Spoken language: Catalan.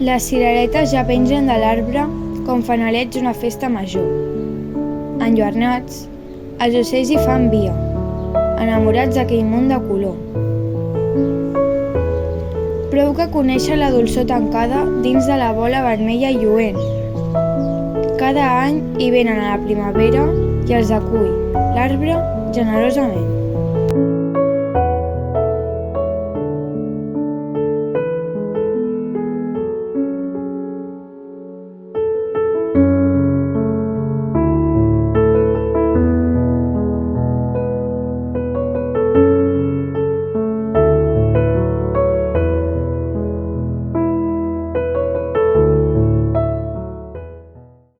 Les cireretes ja pengen de l'arbre com fanalets d'una festa major. Enlluernats, els ocells hi fan via, enamorats d'aquell món de color. Prou que conèixer la dolçor tancada dins de la bola vermella i lluent. Cada any hi venen a la primavera i els acull l'arbre generosament.